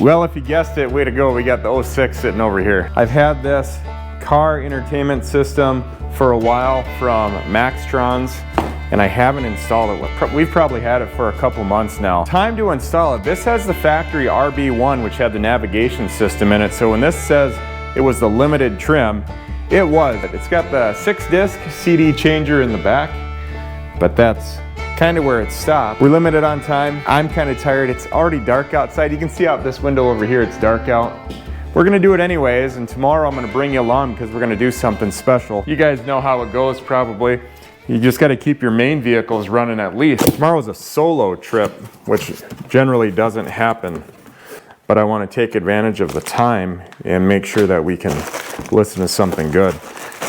Well, if you guessed it, way to go, we got the 06 sitting over here. I've had this car entertainment system for a while from Maxtrons, and I haven't installed it. We've probably had it for a couple months now. Time to install it. This has the factory RB1, which had the navigation system in it, so when this says it was the limited trim, it was. It's got the 6-disc CD changer in the back, but that's kind of where it stopped. We're limited on time. I'm kind of tired. It's already dark outside. You can see out this window over here, it's dark out. We're gonna do it anyways, and tomorrow I'm gonna bring you along because we're gonna do something special. You guys know how it goes probably. You just gotta keep your main vehicles running at least. Tomorrow's a solo trip, which generally doesn't happen, but I wanna take advantage of the time and make sure that we can listen to something good.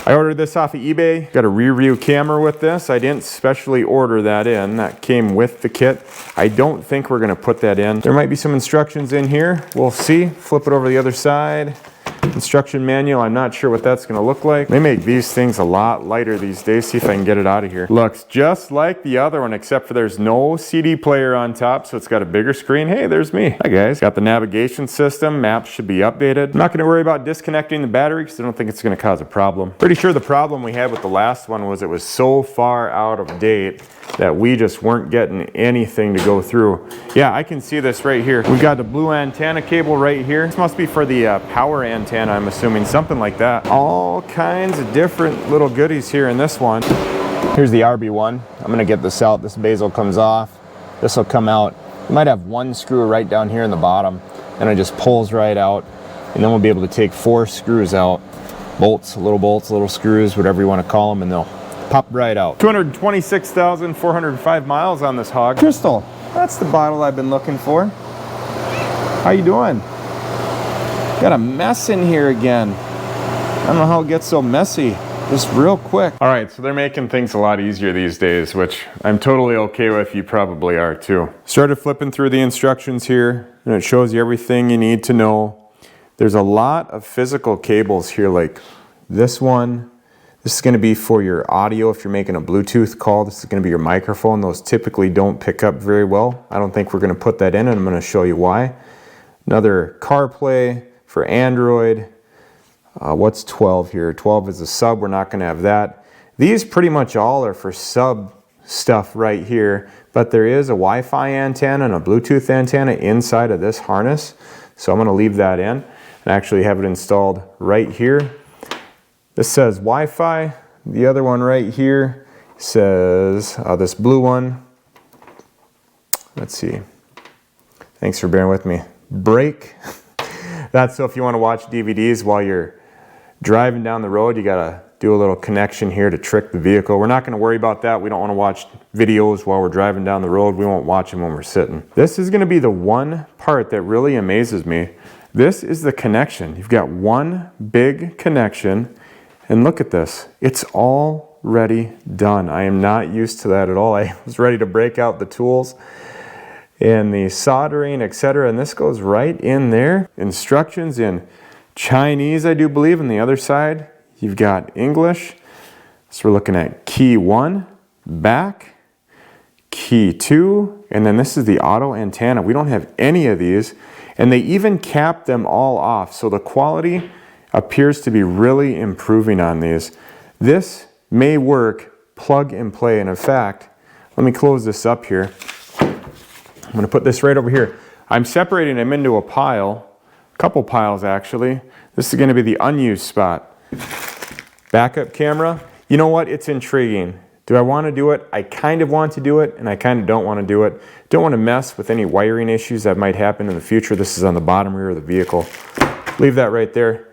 I ordered this off of eBay. Got a rear view camera with this. I didn't specially order that in. That came with the kit. I don't think we're gonna put that in. There might be some instructions in here. We'll see. Flip it over to the other side. Instruction manual, I'm not sure what that's gonna look like. They make these things a lot lighter these days. See if I can get it out of here. Looks just like the other one, except for there's no CD player on top, so it's got a bigger screen. Hey, there's me. Hi guys. Got the navigation system. Maps should be updated. I'm not gonna worry about disconnecting the battery because I don't think it's gonna cause a problem. Pretty sure the problem we had with the last one was it was so far out of date that we just weren't getting anything to go through. Yeah, I can see this right here. We've got the blue antenna cable right here. This must be for the power antenna, I'm assuming, something like that. All kinds of different little goodies here in this one. Here's the RB1. I'm gonna get this out. This bezel comes off. This will come out. You might have one screw right down here in the bottom, and it just pulls right out. And then we'll be able to take 4 screws out. Bolts, little screws, whatever you wanna call them, and they'll pop right out. 226,405 miles on this hog. Crystal, that's the bottle I've been looking for. How you doing? Got a mess in here again. I don't know how it gets so messy, just real quick. All right, so they're making things a lot easier these days, which I'm totally okay with. You probably are too. Started flipping through the instructions here, and it shows you everything you need to know. There's a lot of physical cables here, like this one. This is going to be for your audio if you're making a Bluetooth call. This is going to be your microphone. Those typically don't pick up very well. I don't think we're going to put that in, and I'm going to show you why. Another CarPlay for Android. What's 12 here? 12 is a sub. We're not going to have that. These pretty much all are for sub stuff right here, but there is a Wi-Fi antenna and a Bluetooth antenna inside of this harness. So I'm going to leave that in and actually have it installed right here. This says Wi-Fi. The other one right here says, this blue one, let's see. Thanks for bearing with me. Brake. That's so if you want to watch DVDs while you're driving down the road, you gotta do a little connection here to trick the vehicle. We're not gonna worry about that. We don't want to watch videos while we're driving down the road. We won't watch them when we're sitting. This is gonna be the one part that really amazes me. This is the connection. You've got one big connection. And look at this, it's already done. I am not used to that at all. I was ready to break out the tools and the soldering, etc. And this goes right in there. Instructions in Chinese, I do believe. On the other side, you've got English. So we're looking at key 1, back, key 2, and then this is the auto antenna. We don't have any of these, and they even cap them all off. So the quality appears to be really improving on these. This may work plug and play, and in fact, let me close this up here. I'm going to put this right over here. I'm separating them into a pile, a couple piles actually. This is going to be the unused spot. Backup camera. You know what? It's intriguing. Do I want to do it? I kind of want to do it, and I kind of don't want to do it. Don't want to mess with any wiring issues that might happen in the future. This is on the bottom rear of the vehicle. Leave that right there.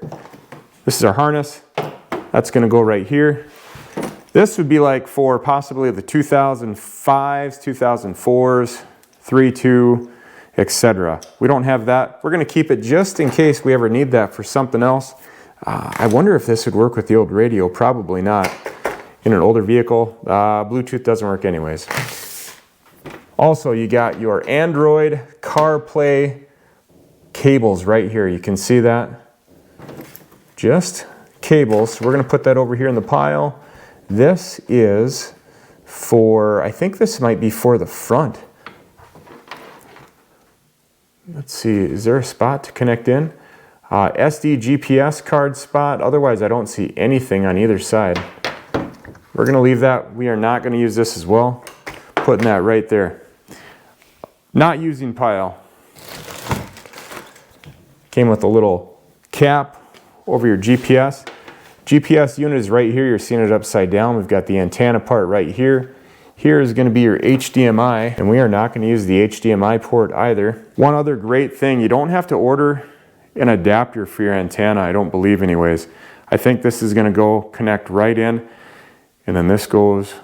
This is our harness. That's going to go right here. This would be like for possibly the 2005s, 2004s, 3.2, etc. We don't have that. We're going to keep it just in case we ever need that for something else. I wonder if this would work with the old radio. Probably not. In an older vehicle, Bluetooth doesn't work anyways. Also, you got your Android CarPlay cables right here. You can see that. Just cables. So we're going to put that over here in the pile. This is for, I think this might be for the front. let's see, is there a spot to connect in? SD GPS card spot. Otherwise, I don't see anything on either side. We're going to leave that. We are not going to use this as well. Putting that right there. Not using pile. Came with a little cap over your GPS. GPS unit is right here. You're seeing it upside down. We've got the antenna part right here. Here is going to be your HDMI, and we are not going to use the HDMI port either. One other great thing, you don't have to order an adapter for your antenna, I don't believe anyways. I think this is going to go connect right in, and then this goes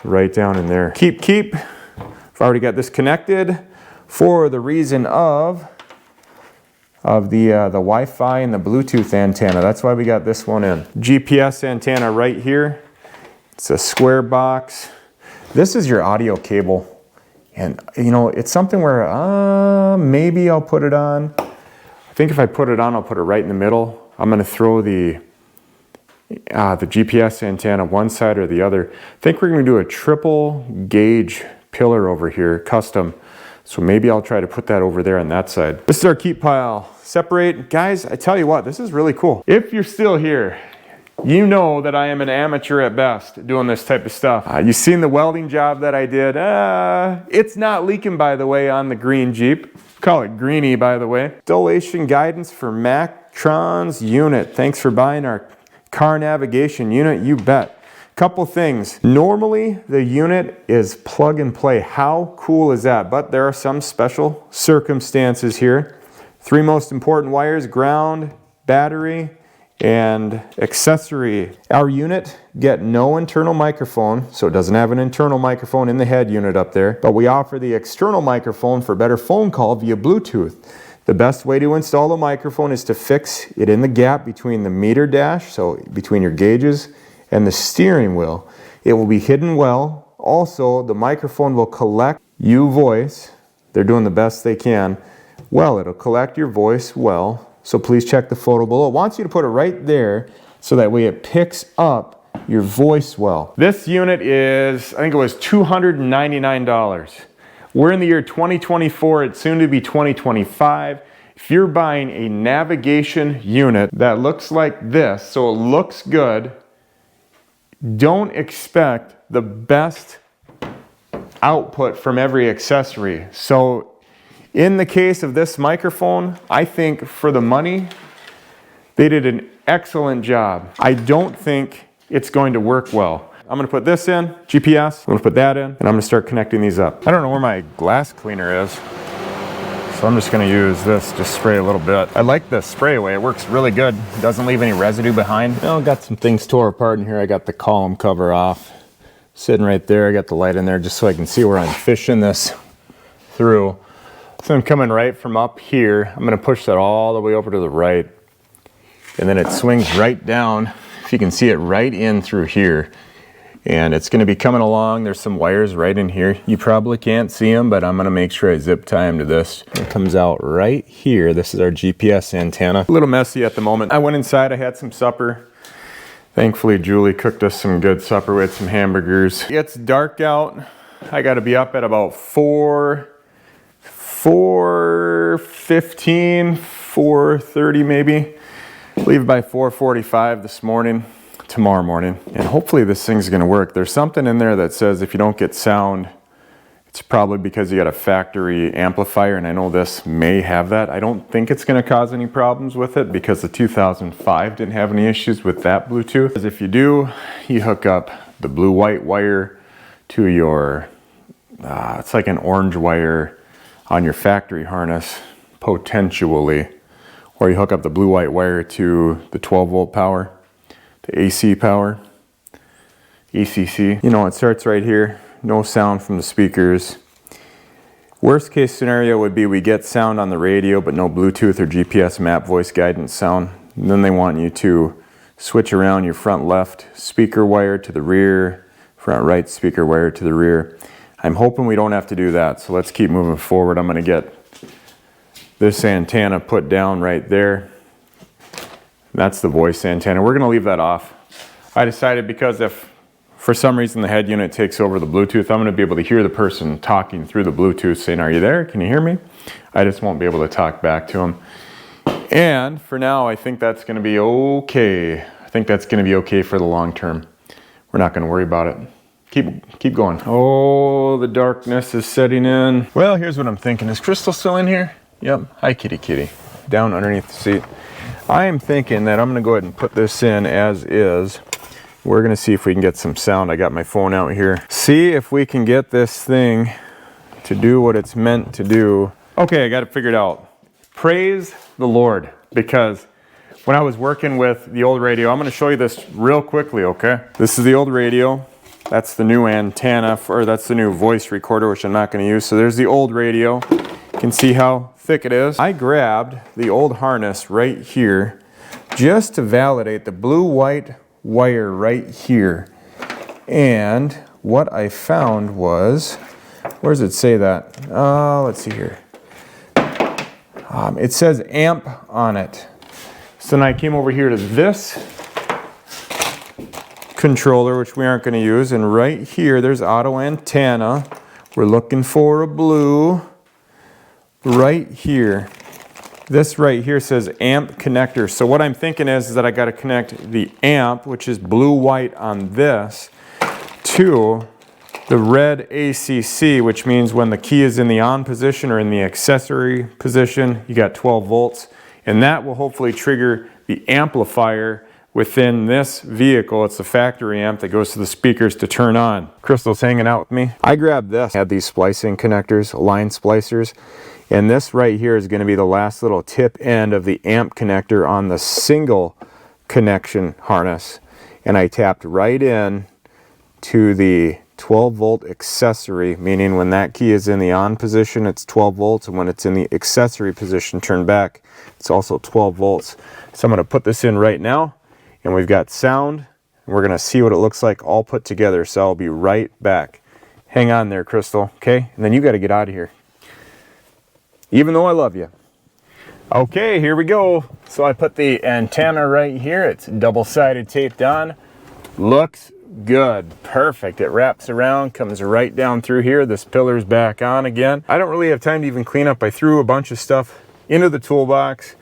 right down in there. Keep. I've already got this connected for the reason of the Wi-Fi and the Bluetooth antenna. That's why we got this one in. GPS antenna right here. It's a square box. This is your audio cable. And you know, it's something where maybe I'll put it on. I think if I put it on, I'll put it right in the middle. I'm gonna throw the GPS antenna one side or the other. I think we're gonna do a triple gauge pillar over here, custom. So maybe I'll try to put that over there on that side. This is our keep pile. Separate. Guys, I tell you what, this is really cool. If you're still here, you know that I am an amateur at best doing this type of stuff. You've seen the welding job that I did. It's not leaking, by the way, on the green Jeep. Call it greenie, by the way. Installation guidance for Maxtrons unit. Thanks for buying our car navigation unit, you bet. Couple things. Normally, the unit is plug and play. How cool is that? But there are some special circumstances here. 3 most important wires: ground, battery, and accessory. Our unit get no internal microphone, so it doesn't have an internal microphone in the head unit up there, but we offer the external microphone for better phone call via Bluetooth. The best way to install the microphone is to fix it in the gap between the meter dash, so between your gauges, and the steering wheel. It will be hidden well. Also, the microphone will collect your voice. They're doing the best they can. Well, it'll collect your voice well. So please check the photo below. It wants you to put it right there so that way it picks up your voice well. This unit is, I think it was $299. We're in the year 2024. It's soon to be 2025. If you're buying a navigation unit that looks like this, so it looks good, don't expect the best output from every accessory. So in the case of this microphone, I think for the money, they did an excellent job. I don't think it's going to work well. I'm gonna put this in, GPS, I'm gonna put that in, and I'm gonna start connecting these up. I don't know where my glass cleaner is, so I'm just gonna use this, just spray a little bit. I like the spray away, it works really good. It doesn't leave any residue behind. You know, got some things tore apart in here. I got the column cover off, sitting right there. I got the light in there just so I can see where I'm fishing this through. So I'm coming right from up here. I'm gonna push that all the way over to the right. And then it swings right down. If you can see it right in through here. And it's gonna be coming along. There's some wires right in here. You probably can't see them, but I'm gonna make sure I zip tie them to this. It comes out right here. This is our GPS antenna. A little messy at the moment. I went inside, I had some supper. Thankfully, Julie cooked us some good supper. We had some hamburgers. It's dark out. I gotta be up at about 4:15, 4:30 maybe. Leave by 4:45 this morning, tomorrow morning. And hopefully this thing's gonna work. There's something in there that says if you don't get sound, it's probably because you got a factory amplifier, and I know this may have that. I don't think it's gonna cause any problems with it because the 2005 didn't have any issues with that Bluetooth. Because if you do, you hook up the blue-white wire to your, it's like an orange wire on your factory harness, potentially, or you hook up the blue-white wire to the 12-volt power, the AC power, ECC. You know, it starts right here, no sound from the speakers. Worst case scenario would be we get sound on the radio, but no Bluetooth or GPS map voice guidance sound. And then they want you to switch around your front left speaker wire to the rear, front right speaker wire to the rear. I'm hoping we don't have to do that, so let's keep moving forward. I'm gonna get this antenna put down right there. That's the voice antenna. We're gonna leave that off. I decided because if for some reason the head unit takes over the Bluetooth, I'm going to be able to hear the person talking through the Bluetooth saying, "Are you there? Can you hear me?" I just won't be able to talk back to them. And for now, I think that's going to be okay. I think that's going to be okay for the long term. We're not going to worry about it. Keep going. Oh, the darkness is setting in. Well, here's what I'm thinking. Is Crystal still in here? Yep. Hi, kitty kitty. Down underneath the seat. I am thinking that I'm going to go ahead and put this in as is. We're going to see if we can get some sound. I got my phone out here. See if we can get this thing to do what it's meant to do. Okay, I got it figured out. Praise the Lord, because when I was working with the old radio, I'm going to show you this real quickly, okay? This is the old radio. That's the new antenna, or that's the new voice recorder, which I'm not going to use. So there's the old radio. You can see how thick it is. I grabbed the old harness right here just to validate the blue-white wire right here. And what I found was, where does it say that? Let's see here. It says amp on it. So then I came over here to this controller, which we aren't going to use, and right here there's auto antenna. We're looking for a blue right here. This right here says amp connector. So what I'm thinking is that I got to connect the amp, which is blue white on this, to the red ACC, which means when the key is in the on position or in the accessory position, you got 12 volts. And that will hopefully trigger the amplifier within this vehicle. It's the factory amp that goes to the speakers to turn on. Crystal's hanging out with me. I grabbed this. I had these splicing connectors, line splicers. And this right here is going to be the last little tip end of the amp connector on the single connection harness. And I tapped right in to the 12 volt accessory, meaning when that key is in the on position, it's 12 volts, and when it's in the accessory position, turn back, it's also 12 volts. So I'm going to put this in right now, and we've got sound, and we're going to see what it looks like all put together. So I'll be right back. Hang on there, Crystal, okay? And then you got to get out of here, even though I love you. Okay, here we go. So I put the antenna right here. It's double-sided taped on. Looks good. Perfect. It wraps around, comes right down through here. This pillar's back on again. I don't really have time to even clean up. I threw a bunch of stuff into the toolbox.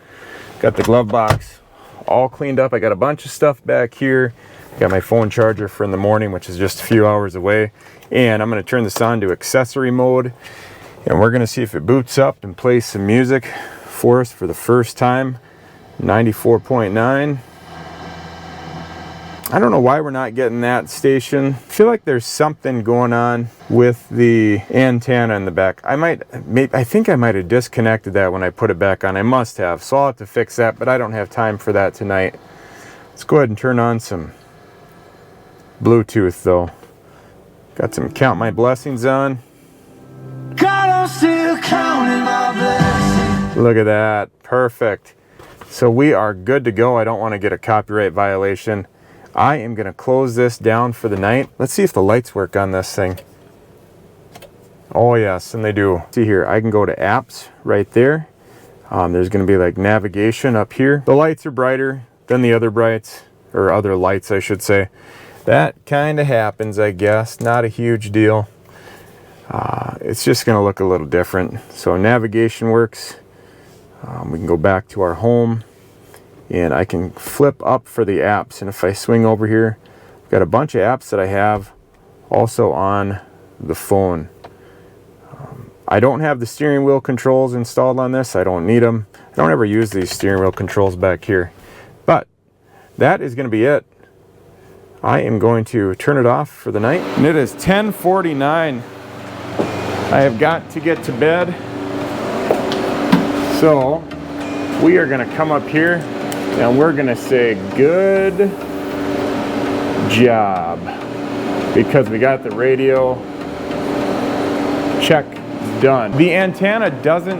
Got the glove box all cleaned up. I got a bunch of stuff back here. Got my phone charger for in the morning, which is just a few hours away. And I'm going to turn this on to accessory mode. And we're going to see if it boots up and plays some music for us for the first time. 94.9. I don't know why we're not getting that station. I feel like there's something going on with the antenna in the back. I think I might have disconnected that when I put it back on. I must have, so I'll have to fix that, but I don't have time for that tonight. Let's go ahead and turn on some Bluetooth though. Got some Count My Blessings on. God, I'm still counting my blessings. Look at that, perfect. So we are good to go. I don't want to get a copyright violation. I am going to close this down for the night. Let's see if the lights work on this thing. Oh yes, and they do. See here, I can go to apps right there. There's going to be like navigation up here. The lights are brighter than the other brights, or other lights I should say. That kind of happens, I guess. Not a huge deal. It's just going to look a little different. So navigation works. We can go back to our home. And I can flip up for the apps. And if I swing over here, I've got a bunch of apps that I have also on the phone. I don't have the steering wheel controls installed on this. I don't need them. I don't ever use these steering wheel controls back here. But that is going to be it. I am going to turn it off for the night. And it is 10:49. I have got to get to bed. So we are going to come up here and we're going to say good job, because we got the radio check done. The antenna doesn't,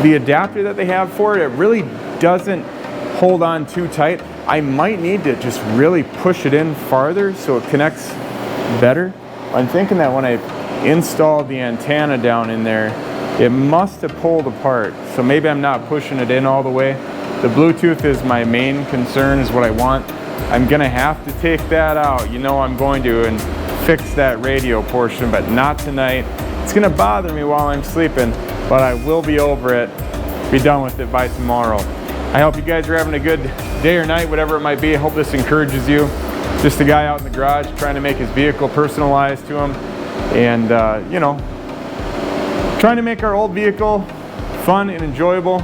the adapter that they have for it really doesn't hold on too tight. I might need to just really push it in farther so it connects better. I'm thinking that when I installed the antenna down in there, it must have pulled apart. So maybe I'm not pushing it in all the way. The Bluetooth is my main concern, is what I want. I'm gonna have to take that out. You know I'm going to, and fix that radio portion, but not tonight. It's gonna bother me while I'm sleeping, but I will be over it, be done with it by tomorrow. I hope you guys are having a good day or night, whatever it might be. I hope this encourages you. Just a guy out in the garage trying to make his vehicle personalized to him, and you know, trying to make our old vehicle fun and enjoyable,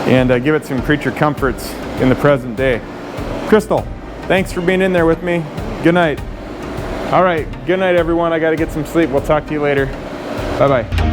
and give it some creature comforts in the present day. Crystal, thanks for being in there with me. Good night. All right, good night everyone. I gotta get some sleep. We'll talk to you later. Bye-bye.